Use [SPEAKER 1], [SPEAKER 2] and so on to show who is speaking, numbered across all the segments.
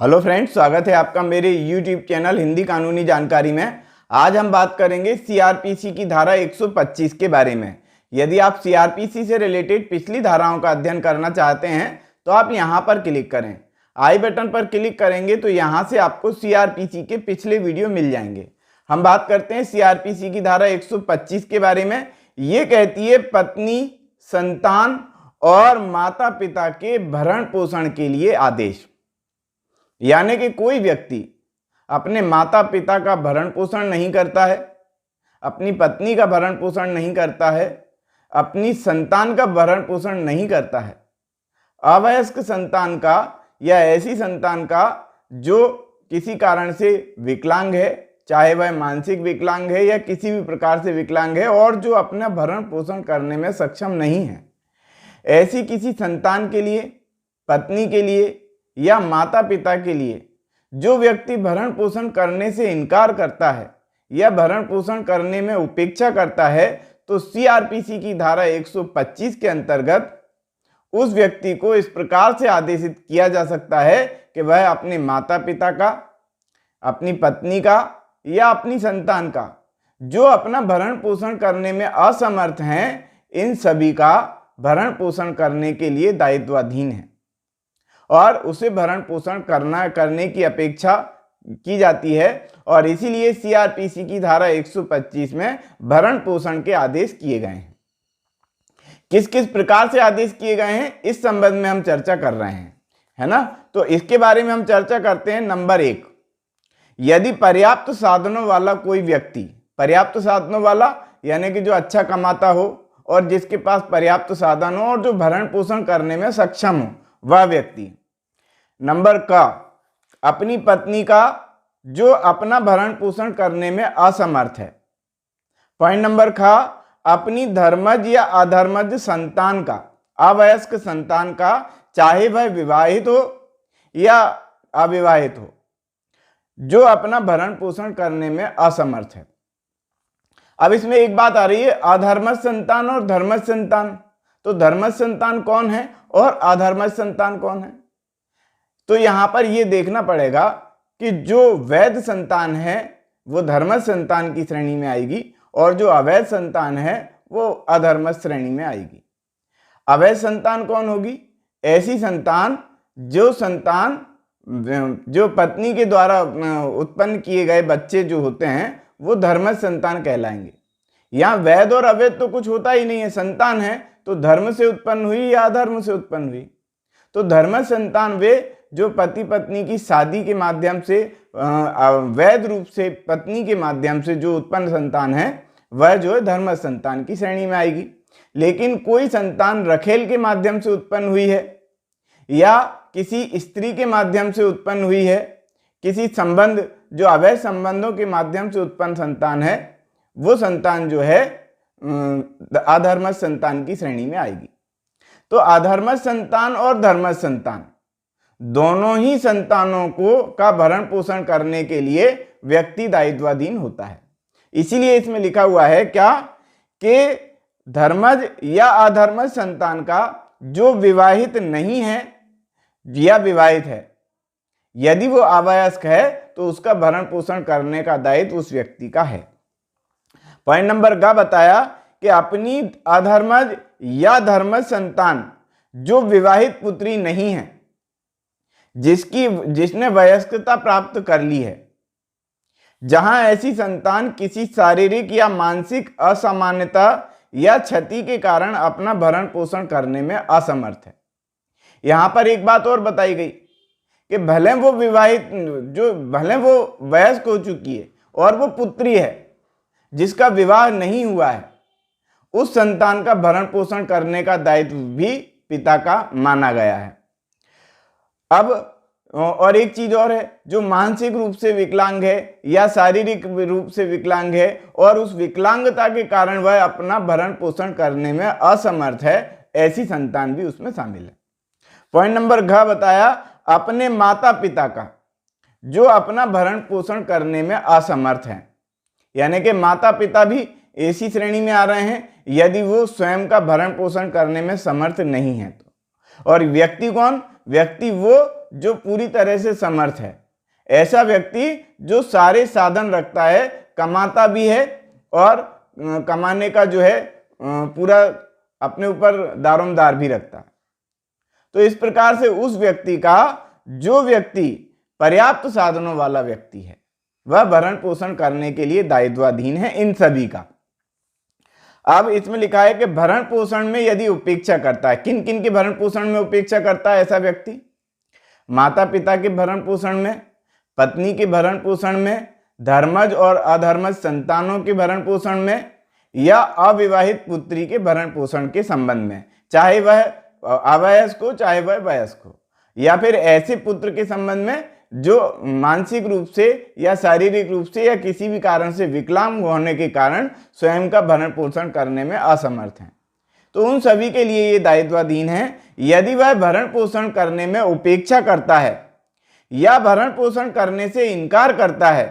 [SPEAKER 1] Hello friends, स्वागत है आपका मेरे YouTube चैनल हिंदी कानूनी जानकारी में। आज हम बात करेंगे सीआरपीसी की धारा 125 के बारे में। यदि आप सीआरपीसी से रिलेटेड पिछली धाराओं का अध्ययन करना चाहते हैं तो आप यहां पर क्लिक करें। आई बटन पर क्लिक करेंगे तो यहां से आपको सीआरपीसी के पिछले वीडियो मिल जाएंगे। हम बात करते हैं सीआरपीसी की धारा 125 के बारे में। ये कहती है पत्नी, संतान और माता पिता के भरण पोषण के लिए आदेश। यानी कि कोई व्यक्ति अपने माता पिता का भरण पोषण नहीं करता है, अपनी पत्नी का भरण पोषण नहीं करता है, अपनी संतान का भरण पोषण नहीं करता है, अवयस्क संतान का या ऐसी संतान का जो किसी कारण से विकलांग है, चाहे वह मानसिक विकलांग है या किसी भी प्रकार से विकलांग है और जो अपना भरण पोषण करने में सक्षम नहीं है, ऐसी किसी संतान के लिए, पत्नी के लिए या माता पिता के लिए जो व्यक्ति भरण पोषण करने से इनकार करता है या भरण पोषण करने में उपेक्षा करता है, तो सीआरपीसी की धारा 125 के अंतर्गत उस व्यक्ति को इस प्रकार से आदेशित किया जा सकता है कि वह अपने माता पिता का, अपनी पत्नी का या अपनी संतान का जो अपना भरण पोषण करने में असमर्थ हैं, इन सभी का भरण पोषण करने के लिए दायित्वाधीन है और उसे भरण पोषण करने की अपेक्षा की जाती है। और इसीलिए सीआरपीसी की धारा 125 में भरण पोषण के आदेश किए गए हैं। किस किस प्रकार से आदेश किए गए हैं इस संबंध में हम चर्चा कर रहे हैं, है ना। तो इसके बारे में हम चर्चा करते हैं। नंबर 1, यदि पर्याप्त साधनों वाला कोई व्यक्ति, पर्याप्त साधनों वाला यानी कि जो अच्छा कमाता हो और जिसके पास पर्याप्त साधन हो और जो भरण पोषण करने में सक्षम हो, वह व्यक्ति। नंबर का, अपनी पत्नी का जो अपना भरण पोषण करने में असमर्थ है। पॉइंट नंबर का, अपनी धर्मज या अधर्मज संतान का, अवयस्क संतान का, चाहे वह विवाहित हो या अविवाहित हो, जो अपना भरण पोषण करने में असमर्थ है। अब इसमें एक बात आ रही है, अधर्मज संतान और धर्मज संतान। तो धर्मज संतान कौन है और अधर्मज संतान कौन है? तो यहां पर यह देखना पड़ेगा कि जो वैध संतान है वो धर्मज संतान की श्रेणी में आएगी और जो अवैध संतान है वो अधर्मज श्रेणी में आएगी। अवैध संतान कौन होगी? ऐसी संतान जो पत्नी के द्वारा उत्पन्न किए गए बच्चे जो होते हैं वो धर्मज संतान कहलाएंगे। यहाँ वैध और अवैध तो कुछ होता ही नहीं है, संतान है तो धर्म से उत्पन्न हुई या अधर्म से उत्पन्न हुई। तो धर्मज संतान वे जो पति पत्नी की शादी के माध्यम से वैध रूप से पत्नी के माध्यम से जो उत्पन्न संतान है वह जो है धर्मज संतान की श्रेणी में आएगी। लेकिन कोई संतान रखेल के माध्यम से उत्पन्न हुई है या किसी स्त्री के माध्यम से उत्पन्न हुई है, किसी संबंध जो अवैध संबंधों के माध्यम से उत्पन्न संतान है, वो संतान जो है अधर्मज संतान की श्रेणी में आएगी। तो अधर्मज संतान और धर्मज संतान दोनों ही संतानों का भरण पोषण करने के लिए व्यक्ति दायित्वाधीन होता है। इसीलिए इसमें लिखा हुआ है क्या कि धर्मज या अधर्मज संतान का जो विवाहित नहीं है या विवाहित है, यदि वो अवयस्क है तो उसका भरण पोषण करने का दायित्व उस व्यक्ति का है। पॉइंट नंबर का बताया कि अपनी अधर्मज या धर्मज संतान जो विवाहित पुत्री नहीं है, जिसने वयस्कता प्राप्त कर ली है, जहां ऐसी संतान किसी शारीरिक या मानसिक असामान्यता या क्षति के कारण अपना भरण पोषण करने में असमर्थ है। यहां पर एक बात और बताई गई कि भले वो वयस्क हो चुकी है और वो पुत्री है जिसका विवाह नहीं हुआ है, उस संतान का भरण पोषण करने का दायित्व भी पिता का माना गया है। अब और एक चीज और है, जो मानसिक रूप से विकलांग है या शारीरिक रूप से विकलांग है और उस विकलांगता के कारण वह अपना भरण पोषण करने में असमर्थ है, ऐसी संतान भी उसमें शामिल है। पॉइंट नंबर घ बताया, अपने माता पिता का जो अपना भरण पोषण करने में असमर्थ है, यानी कि माता पिता भी ऐसी श्रेणी में आ रहे हैं यदि वो स्वयं का भरण पोषण करने में समर्थ नहीं है तो। और व्यक्ति कौन? व्यक्ति वो जो पूरी तरह से समर्थ है, ऐसा व्यक्ति जो सारे साधन रखता है, कमाता भी है और कमाने का जो है पूरा अपने ऊपर दारोमदार भी रखता है। तो इस प्रकार से उस व्यक्ति का, जो व्यक्ति पर्याप्त साधनों वाला व्यक्ति है, वह भरण पोषण करने के लिए दायित्वाधीन है इन सभी का। अब इसमें लिखा है कि भरण पोषण में यदि उपेक्षा करता है, किन किन के भरण पोषण में उपेक्षा करता है ऐसा व्यक्ति? माता पिता के भरण पोषण में, पत्नी के भरण पोषण में, धर्मज और अधर्मज संतानों के भरण पोषण में, या अविवाहित पुत्री के भरण पोषण के संबंध में, चाहे वह अवयस्क हो चाहे वह वयस्क हो, या फिर ऐसे पुत्र के संबंध में जो मानसिक रूप से या शारीरिक रूप से या किसी भी कारण से विकलांग होने के कारण स्वयं का भरण पोषण करने में असमर्थ हैं। तो उन सभी के लिए ये दायित्वाधीन है। यदि वह भरण पोषण करने में उपेक्षा करता है या भरण पोषण करने से इनकार करता है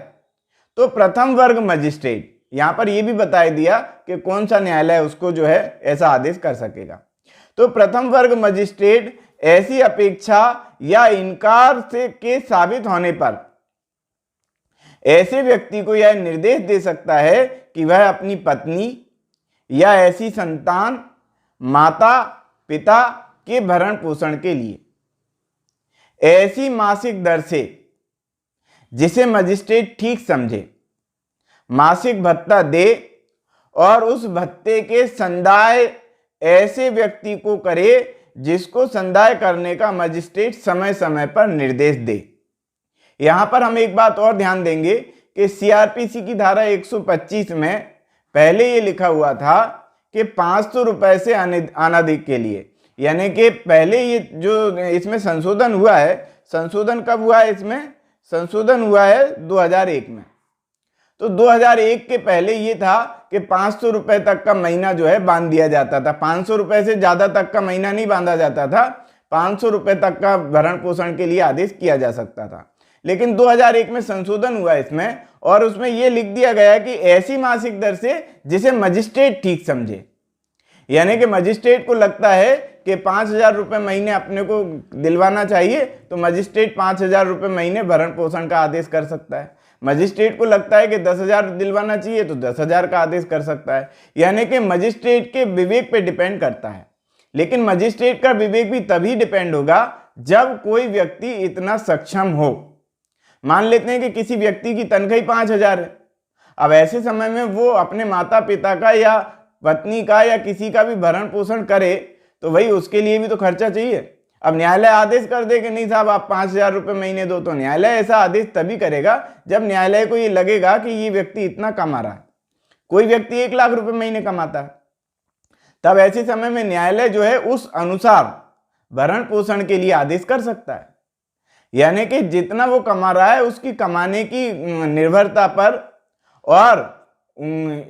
[SPEAKER 1] तो प्रथम वर्ग मजिस्ट्रेट, यहां पर यह भी बता दिया कि कौन सा न्यायालय उसको जो है ऐसा आदेश कर सकेगा। तो प्रथम वर्ग मजिस्ट्रेट ऐसी अपेक्षा या इनकार से के साबित होने पर ऐसे व्यक्ति को यह निर्देश दे सकता है कि वह अपनी पत्नी या ऐसी संतान, माता पिता के भरण पोषण के लिए ऐसी मासिक दर से, जिसे मजिस्ट्रेट ठीक समझे, मासिक भत्ता दे और उस भत्ते के संदाय ऐसे व्यक्ति को करे जिसको संदाय करने का मजिस्ट्रेट समय समय पर निर्देश दे। यहां पर हम एक बात और ध्यान देंगे कि सीआरपीसी की धारा 125 में पहले ये लिखा हुआ था कि 500 रुपए से अनधिक के लिए, यानी कि पहले ये जो इसमें संशोधन हुआ है, संशोधन कब हुआ है? इसमें संशोधन हुआ है 2001 में। तो 2001 के पहले ये था कि 500 रुपए तक का महीना जो है बांध दिया जाता था। 500 रुपए से ज्यादा तक का महीना नहीं बांधा जाता था, 500 रुपए तक का भरण पोषण के लिए आदेश किया जा सकता था। लेकिन 2001 में संशोधन हुआ इसमें, और उसमें यह लिख दिया गया कि ऐसी मासिक दर से जिसे मजिस्ट्रेट ठीक समझे, यानी कि मजिस्ट्रेट को लगता है कि 5,000 रुपये महीने अपने को दिलवाना चाहिए तो मजिस्ट्रेट 5,000 रुपये महीने भरण पोषण का आदेश कर सकता है। मजिस्ट्रेट को लगता है कि 10,000 दिलवाना चाहिए तो 10,000 का आदेश कर सकता है। यानी कि मजिस्ट्रेट के विवेक पे डिपेंड करता है। लेकिन मजिस्ट्रेट का विवेक भी तभी डिपेंड होगा जब कोई व्यक्ति इतना सक्षम हो। मान लेते हैं कि किसी व्यक्ति की तनख्वाह 5,000 है, अब ऐसे समय में वो अपने माता पिता का या पत्नी का या किसी का भी भरण पोषण करे तो भाई उसके लिए भी तो खर्चा चाहिए। अब न्यायालय आदेश कर दे कि नहीं साहब आप 5,000 रुपये महीने दो, तो न्यायालय ऐसा आदेश तभी करेगा जब न्यायालय को ये लगेगा कि ये व्यक्ति इतना कमा रहा है। कोई व्यक्ति 1 लाख रुपए महीने कमाता है, तब ऐसे समय में न्यायालय जो है उस अनुसार भरण पोषण के लिए आदेश कर सकता है। यानी कि जितना वो कमा रहा है उसकी कमाने की निर्भरता पर और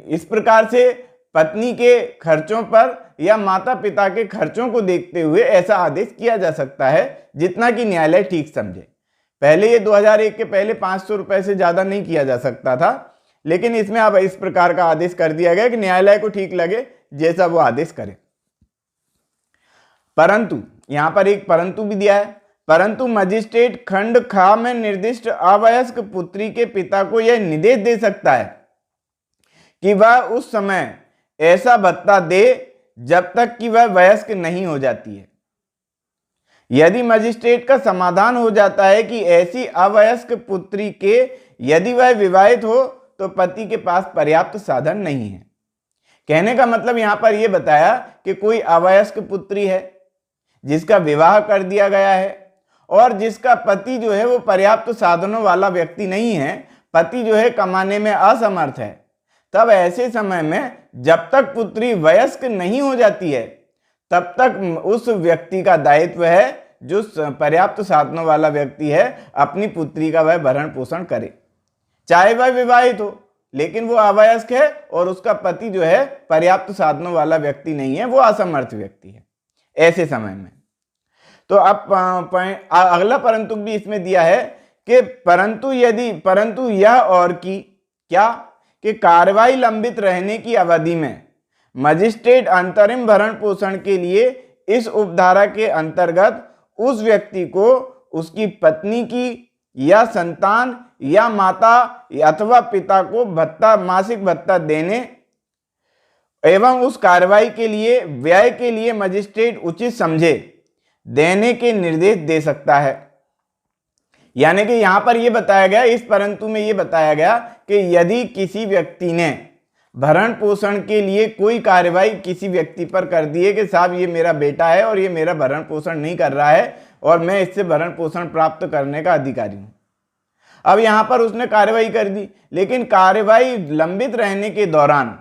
[SPEAKER 1] इस प्रकार से पत्नी के खर्चों पर या माता पिता के खर्चों को देखते हुए ऐसा आदेश किया जा सकता है जितना कि न्यायालय ठीक समझे। पहले ये 2001 के पहले 500 रुपए से ज्यादा नहीं किया जा सकता था, लेकिन इसमें अब इस प्रकार का आदेश कर दिया गया कि न्यायालय को ठीक लगे जैसा वो आदेश करे। परंतु यहां पर एक परंतु भी दिया है, परंतु मजिस्ट्रेट खंड खा में निर्दिष्ट अवयस्क पुत्री के पिता को यह निर्देश दे सकता है कि वह उस समय ऐसा भत्ता दे जब तक कि वह वयस्क नहीं हो जाती है। यदि मजिस्ट्रेट का समाधान हो जाता है कि ऐसी अवयस्क पुत्री के यदि वह विवाहित हो तो पति के पास पर्याप्त साधन नहीं है। कहने का मतलब यहां पर यह बताया कि कोई अवयस्क पुत्री है जिसका विवाह कर दिया गया है और जिसका पति जो है वो पर्याप्त साधनों वाला व्यक्ति नहीं है, पति जो है कमाने में असमर्थ है, तब ऐसे समय में जब तक पुत्री वयस्क नहीं हो जाती है तब तक उस व्यक्ति का दायित्व है, जो पर्याप्त साधनों वाला व्यक्ति है, अपनी पुत्री का वह भरण पोषण करे, चाहे वह विवाहित हो लेकिन वो अवयस्क है और उसका पति जो है पर्याप्त साधनों वाला व्यक्ति नहीं है, वो असमर्थ व्यक्ति है ऐसे समय में। तो अब अगला परंतु भी इसमें दिया है कि परंतु यह और की क्या कि कार्रवाई लंबित रहने की अवधि में मजिस्ट्रेट अंतरिम भरण पोषण के लिए इस उपधारा के अंतर्गत उस व्यक्ति को उसकी पत्नी की या संतान या माता अथवा पिता को भत्ता, मासिक भत्ता देने एवं उस कार्रवाई के लिए व्यय के लिए मजिस्ट्रेट उचित समझे देने के निर्देश दे सकता है। यानी कि यहां पर यह बताया गया, इस परंतु में यह बताया गया कि यदि किसी व्यक्ति ने भरण पोषण के लिए कोई कार्रवाई किसी व्यक्ति पर कर दी है कि साहब ये मेरा बेटा है और ये मेरा भरण पोषण नहीं कर रहा है और मैं इससे भरण पोषण प्राप्त करने का अधिकारी हूं। अब यहां पर उसने कार्रवाई कर दी, लेकिन कार्रवाई लंबित रहने के दौरान,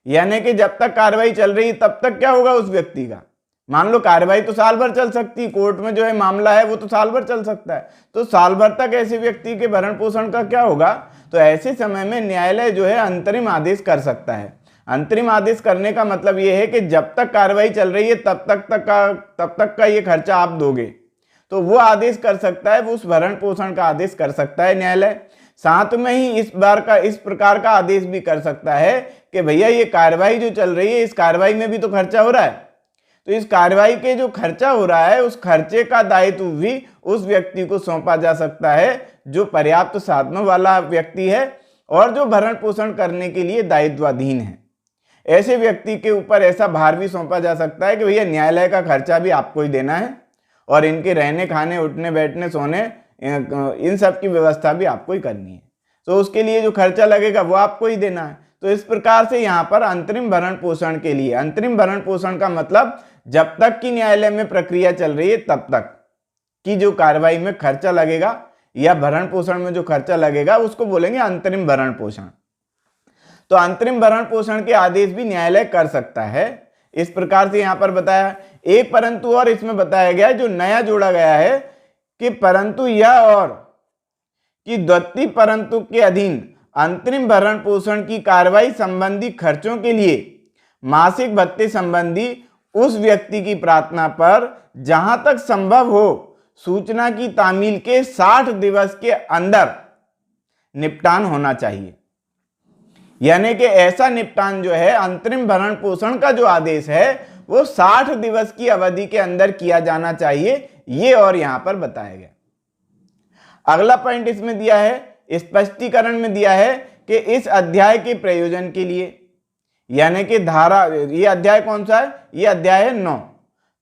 [SPEAKER 1] यानी कि जब तक कार्रवाई चल रही तब तक क्या होगा उस व्यक्ति का, मान लो कार्रवाई तो साल भर चल सकती, कोर्ट में जो है मामला है वो तो साल भर चल सकता है, तो साल भर तक ऐसे व्यक्ति के भरण पोषण का क्या होगा, तो ऐसे समय में न्यायालय जो है अंतरिम आदेश कर सकता है। अंतरिम आदेश करने का मतलब ये है कि जब तक कार्रवाई चल रही है तब तक का ये खर्चा आप दोगे, तो वो आदेश कर सकता है, वो उस भरण पोषण का आदेश कर सकता है न्यायालय। साथ में ही इस प्रकार का आदेश भी कर सकता है कि भैया ये कार्रवाई जो चल रही है इस कार्रवाई में भी तो खर्चा हो रहा है, तो इस कार्रवाई के जो खर्चा हो रहा है उस खर्चे का दायित्व भी उस व्यक्ति को सौंपा जा सकता है जो पर्याप्त साधनों वाला व्यक्ति है और जो भरण पोषण करने के लिए दायित्वाधीन है। ऐसे व्यक्ति के ऊपर ऐसा भार भी सौंपा जा सकता है कि भैया न्यायालय का खर्चा भी आपको ही देना है और इनके रहने खाने उठने बैठने सोने इन सब की व्यवस्था भी आपको ही करनी है, तो उसके लिए जो खर्चा लगेगा वो आपको ही देना है। तो इस प्रकार से यहाँ पर अंतरिम भरण पोषण के लिए, अंतरिम भरण पोषण का मतलब जब तक कि न्यायालय में प्रक्रिया चल रही है तब तक की जो कार्रवाई में खर्चा लगेगा या भरण पोषण में जो खर्चा लगेगा उसको बोलेंगे अंतरिम भरण पोषण। तो अंतरिम भरण पोषण के आदेश भी न्यायालय कर सकता है। इस प्रकार से यहाँ पर बताया। एक परंतु और इसमें बताया गया जो नया जोड़ा गया है कि परंतु यह और कि द्वितीय परंतु के अधीन अंतरिम भरण पोषण की कार्रवाई संबंधी खर्चों के लिए मासिक भत्ते संबंधी उस व्यक्ति की प्रार्थना पर जहां तक संभव हो सूचना की तामील के 60 दिवस के अंदर निपटान होना चाहिए। यानी कि ऐसा निपटान जो है अंतरिम भरण पोषण का जो आदेश है वो 60 दिवस की अवधि के अंदर किया जाना चाहिए, ये और यहां पर बताया गया। अगला पॉइंट इसमें दिया है, स्पष्टीकरण में दिया है कि इस अध्याय के प्रयोजन के लिए, यानी कि धारा, ये अध्याय कौन सा है, ये अध्याय है 9,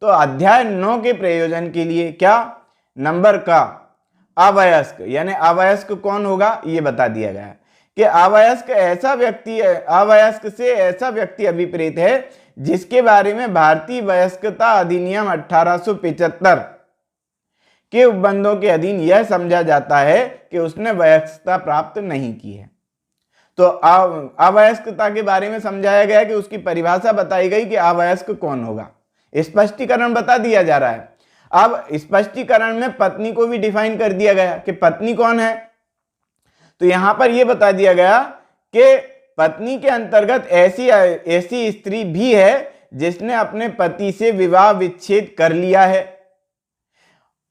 [SPEAKER 1] तो अध्याय 9 के प्रयोजन के लिए क्या, नंबर का अवयस्क, यानी अवयस्क कौन होगा ये बता दिया गया है कि अवयस्क ऐसा व्यक्ति है, अवयस्क से ऐसा व्यक्ति अभिप्रेत है जिसके बारे में भारतीय वयस्कता अधिनियम 1875 के उपबंधों के अधीन यह समझा जाता है कि उसने वयस्कता प्राप्त नहीं की है। तो अवयस्कता के बारे में समझाया गया कि उसकी परिभाषा बताई गई कि अवयस्क कौन होगा, स्पष्टीकरण बता दिया जा रहा है। अब स्पष्टीकरण में पत्नी को भी डिफाइन कर दिया गया कि पत्नी कौन है, तो यहां पर यह बता दिया गया कि पत्नी के अंतर्गत ऐसी स्त्री भी है जिसने अपने पति से विवाह विच्छेद कर लिया है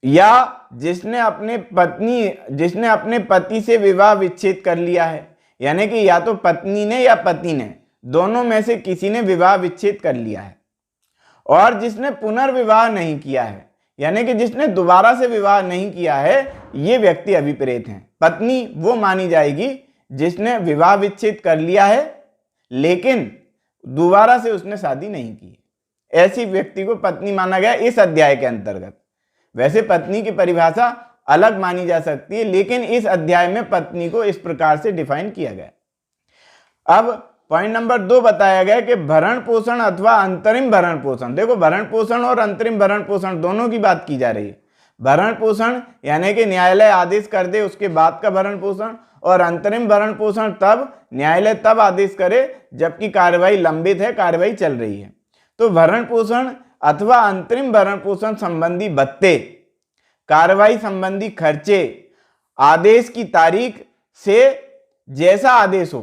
[SPEAKER 1] या जिसने अपने पति से विवाह विच्छेद कर लिया है, यानी कि या तो पत्नी ने या पति ने, दोनों में से किसी ने विवाह विच्छेद कर लिया है, और जिसने पुनर्विवाह नहीं किया है, यानी कि जिसने दोबारा से विवाह नहीं किया है, ये व्यक्ति अभिप्रेत हैं। पत्नी वो मानी जाएगी जिसने विवाह विच्छेद कर लिया है लेकिन दोबारा से उसने शादी नहीं की, ऐसी व्यक्ति को पत्नी माना गया इस अध्याय के अंतर्गत। वैसे पत्नी की परिभाषा अलग मानी जा सकती है, लेकिन इस अध्याय में पत्नी को इस प्रकार से डिफाइन किया गया। अब पॉइंट नंबर 2 बताया गया कि भरण पोषण अथवा अंतरिम भरण पोषण। देखो, भरण पोषण और अंतरिम भरण पोषण दोनों की बात की जा रही है। भरण पोषण यानी कि न्यायालय आदेश कर दे उसके बाद का भरण पोषण, और अंतरिम भरण पोषण तब न्यायालय तब आदेश करे जबकि कार्रवाई लंबित है, कार्रवाई चल रही है। तो भरण पोषण अथवा अंतरिम भरण पोषण संबंधी भत्ते, कार्रवाई संबंधी खर्चे आदेश की तारीख से जैसा आदेश हो,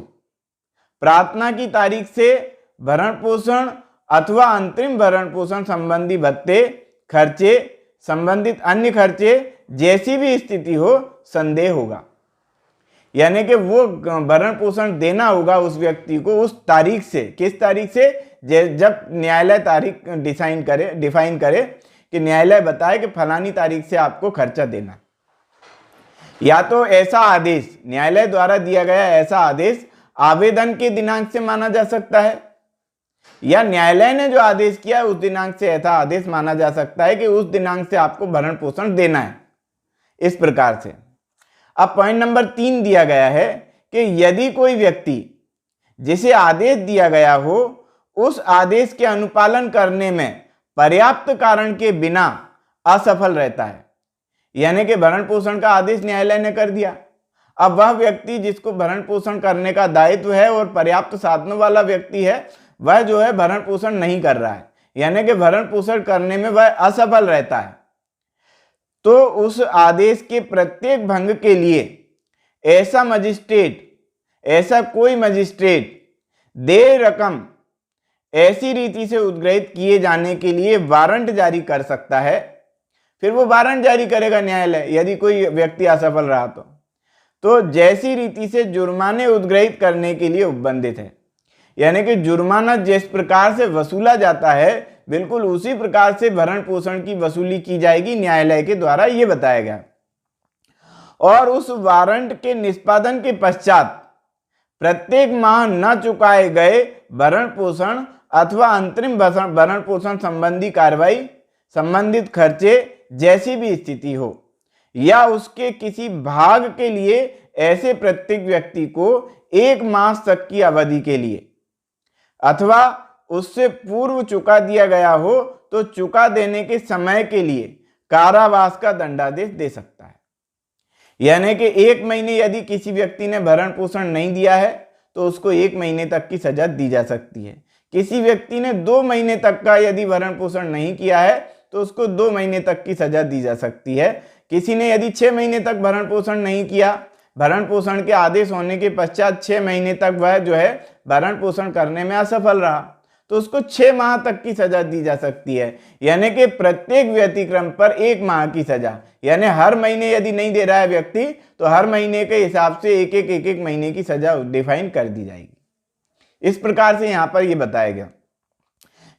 [SPEAKER 1] प्रार्थना की तारीख से भरण पोषण अथवा अंतरिम भरण पोषण संबंधी भत्ते, खर्चे, संबंधित अन्य खर्चे जैसी भी स्थिति हो संदेह होगा। यानी कि वो भरण पोषण देना होगा उस व्यक्ति को उस तारीख से, किस तारीख से, जब न्यायालय तारीख डिफाइन करे कि न्यायालय बताए कि फलानी तारीख से आपको खर्चा देना। या तो ऐसा आदेश, न्यायालय द्वारा दिया गया ऐसा आदेश आवेदन के दिनांक से माना जा सकता है, या न्यायालय ने जो आदेश किया है उस दिनांक से ऐसा आदेश माना जा सकता है कि उस दिनांक से आपको भरण पोषण देना है। इस प्रकार से अब पॉइंट नंबर 3 दिया गया है कि यदि कोई व्यक्ति जिसे आदेश दिया गया हो उस आदेश के अनुपालन करने में पर्याप्त कारण के बिना असफल रहता है, यानी कि भरण पोषण का आदेश न्यायालय ने कर दिया, अब वह व्यक्ति जिसको भरण पोषण करने का दायित्व है और पर्याप्त साधनों वाला व्यक्ति है, वह जो है भरण पोषण नहीं कर रहा है, यानी कि भरण पोषण करने में वह असफल रहता है, तो उस आदेश के प्रत्येक भंग के लिए ऐसा कोई मजिस्ट्रेट देय रकम ऐसी रीति से उद्ग्रहित किए जाने के लिए वारंट जारी कर सकता है। फिर वो वारंट जारी करेगा न्यायालय यदि कोई व्यक्ति असफल रहा तो जैसी रीति से जुर्माने उद्ग्रहित करने के लिए उपबंधित है, यानी कि जुर्माना जिस प्रकार से वसूला जाता है बिल्कुल उसी प्रकार से भरण पोषण की वसूली की जाएगी न्यायालय के द्वारा, ये बताया गया। और उस वारंट के निष्पादन के पश्चात प्रत्येक माह न चुकाए गए भरण पोषण अथवा अंतरिम भरण पोषण संबंधी कार्रवाई, संबंधित खर्चे जैसी भी स्थिति हो, या उसके किसी भाग के लिए ऐसे प्रत्येक व्यक्ति को 1 मास तक की अवधि के लिए अथवा उससे पूर्व चुका दिया गया हो तो चुका देने के समय के लिए कारावास का दंडादेश दे सकता है। यानी कि 1 महीने यदि किसी व्यक्ति ने भरण पोषण नहीं दिया है तो उसको 1 महीने तक की सजा दी जा सकती है। किसी व्यक्ति ने 2 महीने तक का यदि भरण पोषण नहीं किया है तो उसको 2 महीने तक की सजा दी जा सकती है। किसी ने यदि 6 महीने तक भरण पोषण नहीं किया, भरण पोषण के आदेश होने के पश्चात 6 महीने तक वह जो है भरण पोषण करने में असफल रहा तो उसको 6 माह तक की सजा दी जा सकती है, यानी कि प्रत्येक व्यतिक्रम पर 1 माह की सजा, यानी हर महीने यदि नहीं दे रहा है व्यक्ति तो हर महीने के हिसाब से एक महीने की सजा डिफाइन कर दी जाएगी। इस प्रकार से यहाँ पर ये बताया गया।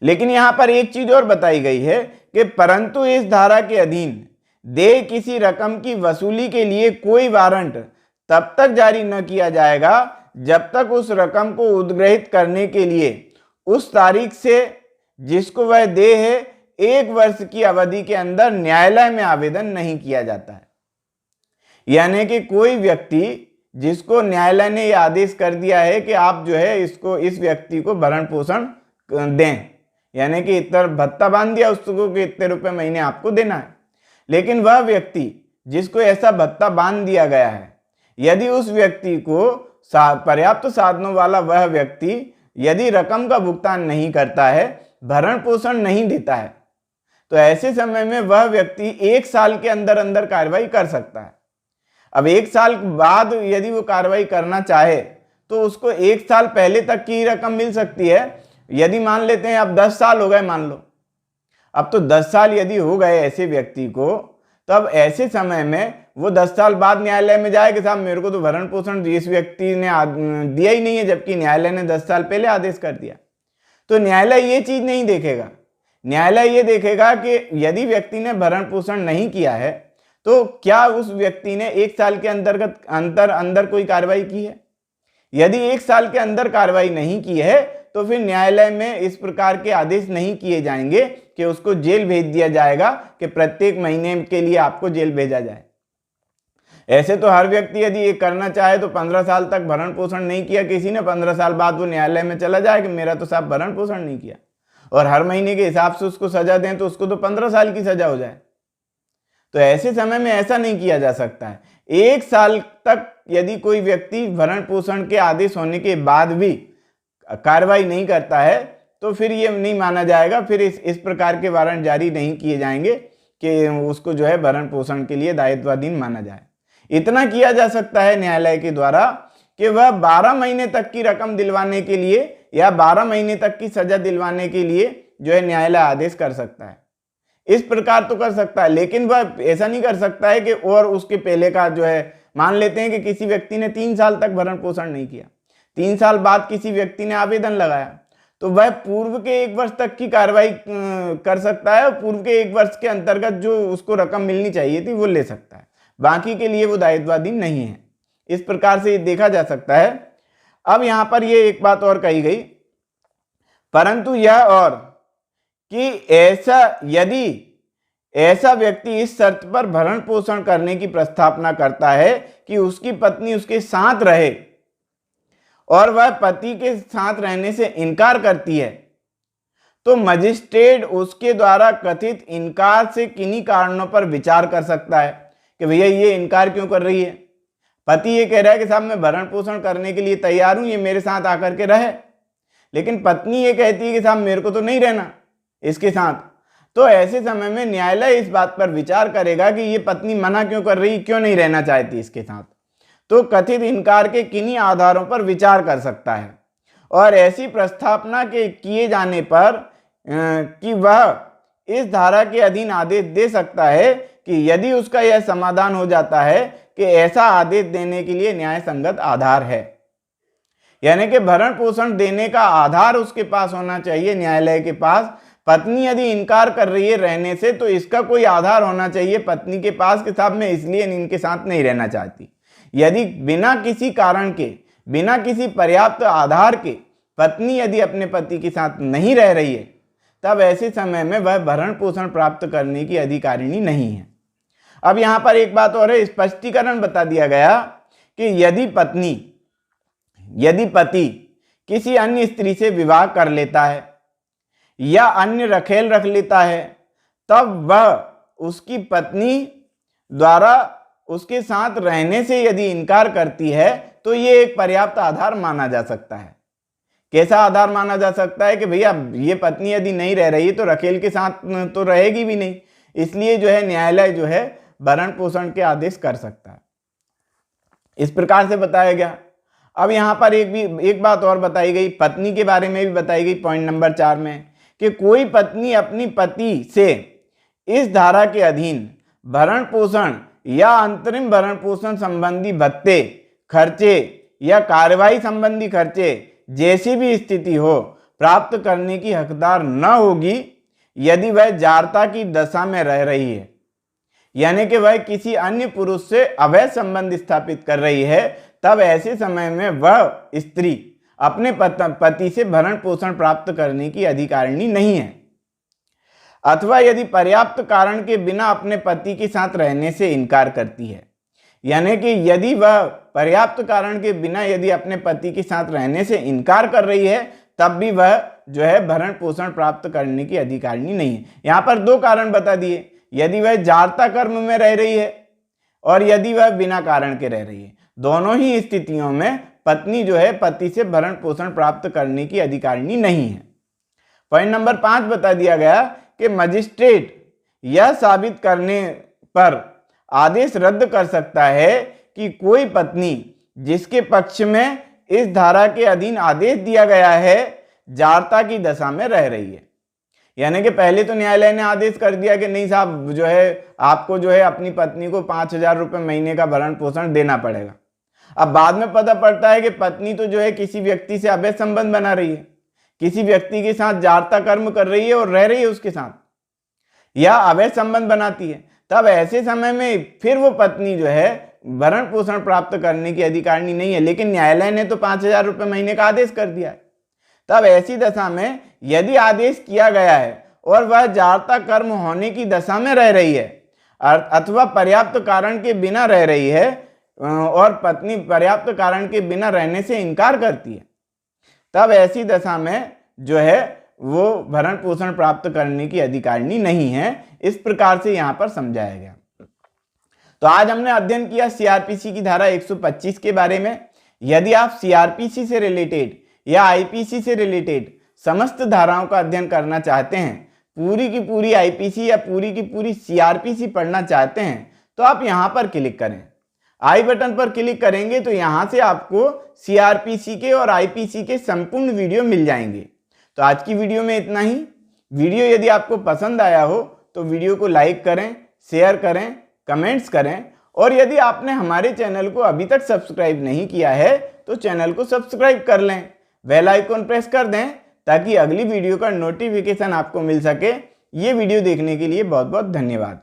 [SPEAKER 1] लेकिन यहाँ पर एक चीज और बताई गई है कि परंतु इस धारा के अधीन देय किसी रकम की वसूली के लिए कोई वारंट तब तक जारी न किया जाएगा जब तक उस रकम को उद्ग्रहित करने के लिए उस तारीख से जिसको वह देय है 1 वर्ष की अवधि के अंदर न्यायालय में आवेदन नहीं किया जाता है। यानी कि कोई व्यक्ति जिसको न्यायालय ने यह आदेश कर दिया है कि आप जो है इस व्यक्ति को भरण पोषण दें, यानी कि इतना भत्ता बांध दिया उसको कि इतने रुपए महीने आपको देना है, लेकिन वह व्यक्ति जिसको ऐसा भत्ता बांध दिया गया है यदि उस व्यक्ति को पर्याप्त साधनों वाला वह व्यक्ति यदि रकम का भुगतान नहीं करता है, भरण पोषण नहीं देता है, तो ऐसे समय में वह व्यक्ति 1 साल के अंदर अंदर कार्रवाई कर सकता है। अब 1 साल बाद यदि वो कार्रवाई करना चाहे तो उसको 1 साल पहले तक की रकम मिल सकती है। यदि मान लेते हैं अब 10 साल हो गए, मान लो अब तो 10 साल यदि हो गए ऐसे व्यक्ति को, तब ऐसे समय में वो 10 साल बाद न्यायालय में जाए कि साहब मेरे को तो भरण पोषण इस व्यक्ति ने दिया ही नहीं है, जबकि न्यायालय ने 10 साल पहले आदेश कर दिया। तो न्यायालय ये चीज नहीं देखेगा, न्यायालय ये देखेगा कि यदि व्यक्ति ने भरण पोषण नहीं किया है तो क्या उस व्यक्ति ने 1 साल के अंदर कोई कार्रवाई की है। यदि 1 साल के अंदर कार्रवाई नहीं की है तो फिर न्यायालय में इस प्रकार के आदेश नहीं किए जाएंगे कि उसको जेल भेज दिया जाएगा कि प्रत्येक महीने के लिए आपको जेल भेजा जाए। ऐसे तो हर व्यक्ति यदि ये करना चाहे तो 15 साल तक भरण पोषण नहीं किया किसी ने, 15 साल बाद वो न्यायालय में चला जाए कि मेरा तो साहब भरण पोषण नहीं किया, और हर महीने के हिसाब से उसको सजा दें तो उसको तो 15 साल की सजा हो जाए। तो ऐसे समय में ऐसा नहीं किया जा सकता है। 1 साल तक यदि कोई व्यक्ति भरण पोषण के आदेश होने के बाद भी कार्रवाई नहीं करता है तो फिर ये नहीं माना जाएगा, फिर इस प्रकार के वारंट जारी नहीं किए जाएंगे कि उसको जो है भरण पोषण के लिए दायित्वाधीन माना जाए। इतना किया जा सकता है न्यायालय के द्वारा कि वह 12 महीने तक की रकम दिलवाने के लिए या 12 महीने तक की सजा दिलवाने के लिए जो है न्यायालय आदेश कर सकता है। इस प्रकार तो कर सकता है, लेकिन वह ऐसा नहीं कर सकता है कि और उसके पहले का जो है, मान लेते हैं कि किसी व्यक्ति ने 3 साल तक भरण पोषण नहीं किया, 3 साल बाद किसी व्यक्ति ने आवेदन लगाया तो वह पूर्व के 1 वर्ष तक की कार्रवाई कर सकता है और पूर्व के 1 वर्ष के अंतर्गत जो उसको रकम मिलनी चाहिए थी वो ले सकता है। बाकी के लिए वो दायित्वाधीन नहीं है। इस प्रकार से ये देखा जा सकता है। अब यहां पर ये एक बात और कही गई, परंतु यह और कि यदि ऐसा व्यक्ति इस शर्त पर भरण पोषण करने की प्रस्तावना करता है कि उसकी पत्नी उसके साथ रहे और वह पति के साथ रहने से इनकार करती है, तो मजिस्ट्रेट उसके द्वारा कथित इनकार से किन्हीं कारणों पर विचार कर सकता है कि भैया ये इनकार क्यों कर रही है। पति ये कह रहा है कि साहब मैं भरण पोषण करने के लिए तैयार हूं, ये मेरे साथ आकर के रहे, लेकिन पत्नी ये कहती है कि साहब मेरे को तो नहीं रहना इसके साथ। तो ऐसे समय में न्यायालय इस बात पर विचार करेगा कि ये पत्नी मना क्यों कर रही, क्यों नहीं रहना चाहती इसके साथ। तो कथित इनकार के किन्हीं आधारों पर विचार कर सकता है और ऐसी प्रस्तावना के किए जाने पर कि वह इस धारा के अधीन आदेश दे सकता है कि यदि उसका यह समाधान हो जाता है कि ऐसा आदेश देने के लिए न्याय संगत आधार है, यानी कि भरण पोषण देने का आधार उसके पास होना चाहिए न्यायालय के पास। पत्नी यदि इनकार कर रही है रहने से तो इसका कोई आधार होना चाहिए पत्नी के पास कि साहब मैं इसलिए इनके साथ नहीं रहना चाहती। यदि बिना किसी कारण के, बिना किसी पर्याप्त आधार के पत्नी यदि अपने पति के साथ नहीं रह रही है, तब ऐसे समय में वह भरण पोषण प्राप्त करने की अधिकारिणी नहीं है। अब यहां पर एक बात और है, स्पष्टीकरण बता दिया गया कि यदि पति किसी अन्य स्त्री से विवाह कर लेता है या अन्य रखेल रख लेता है, तब वह उसकी पत्नी द्वारा उसके साथ रहने से यदि इनकार करती है तो ये एक पर्याप्त आधार माना जा सकता है। कैसा आधार माना जा सकता है कि भैया ये पत्नी यदि नहीं रह रही तो रखेल के साथ तो रहेगी भी नहीं, इसलिए जो है न्यायालय जो है भरण पोषण के आदेश कर सकता है। इस प्रकार से बताया गया। अब यहां पर एक बात और बताई गई, पत्नी के बारे में भी बताई गई पॉइंट नंबर 4 में, कि कोई पत्नी अपनी पति से इस धारा के अधीन भरण पोषण या अंतरिम भरण पोषण संबंधी भत्ते, खर्चे या कार्यवाही संबंधी खर्चे जैसी भी स्थिति हो प्राप्त करने की हकदार न होगी यदि वह जारता की दशा में रह रही है, यानी कि वह किसी अन्य पुरुष से अवैध संबंध स्थापित कर रही है। तब ऐसे समय में वह स्त्री अपने पति से भरण पोषण प्राप्त करने की अधिकारिणी नहीं है, अथवा यदि पर्याप्त कारण के बिना अपने पति के साथ रहने से इनकार करती है, यानी कि यदि वह पर्याप्त कारण के बिना यदि अपने पति के साथ रहने से इनकार कर रही है, तब भी वह जो है भरण पोषण प्राप्त करने की अधिकारिणी नहीं है। यहाँ पर 2 कारण बता दिए, यदि वह जारता कर्म में रह रही है और यदि वह बिना कारण के रह रही है। दोनों ही स्थितियों में पत्नी जो है पति से भरण पोषण प्राप्त करने की अधिकारिणी नहीं है। पॉइंट नंबर 5 बता दिया गया कि मजिस्ट्रेट यह साबित करने पर आदेश रद्द कर सकता है कि कोई पत्नी जिसके पक्ष में इस धारा के अधीन आदेश दिया गया है जारता की दशा में रह रही है। यानी कि पहले तो न्यायालय ने आदेश कर दिया कि नहीं साहब जो है आपको जो है अपनी पत्नी को 5,000 रुपये महीने का भरण पोषण देना पड़ेगा। अब बाद में पता पड़ता है कि पत्नी तो जो है किसी व्यक्ति से अवैध संबंध बना रही है, किसी व्यक्ति के साथ जारता कर्म कर रही है और रह रही है उसके साथ, या अवैध संबंध बनाती है। तब ऐसे समय में फिर वो पत्नी जो है भरण पोषण प्राप्त करने की अधिकारिणी नहीं है, लेकिन न्यायालय ने तो 5,000 रुपये महीने का आदेश कर दिया है। तब ऐसी दशा में यदि आदेश किया गया है और वह जारता कर्म होने की दशा में रह रही है अथवा पर्याप्त कारण के बिना रह रही है और पत्नी पर्याप्त कारण के बिना रहने से इनकार करती है, तब ऐसी दशा में जो है वो भरण पोषण प्राप्त करने की अधिकारिणी नहीं है। इस प्रकार से यहाँ पर समझाया गया। तो आज हमने अध्ययन किया सीआरपीसी की धारा 125 के बारे में। यदि आप सीआरपीसी से रिलेटेड या आईपीसी से रिलेटेड समस्त धाराओं का अध्ययन करना चाहते हैं, पूरी की पूरी आईपीसी या पूरी की पूरी सीआरपीसी पढ़ना चाहते हैं, तो आप यहाँ पर क्लिक करें। आई बटन पर क्लिक करेंगे तो यहाँ से आपको सीआरपीसी के और आईपीसी के संपूर्ण वीडियो मिल जाएंगे। तो आज की वीडियो में इतना ही। वीडियो यदि आपको पसंद आया हो तो वीडियो को लाइक करें, शेयर करें, कमेंट्स करें, और यदि आपने हमारे चैनल को अभी तक सब्सक्राइब नहीं किया है तो चैनल को सब्सक्राइब कर लें, बेल आइकॉन प्रेस कर दें ताकि अगली वीडियो का नोटिफिकेशन आपको मिल सके। ये वीडियो देखने के लिए बहुत बहुत धन्यवाद।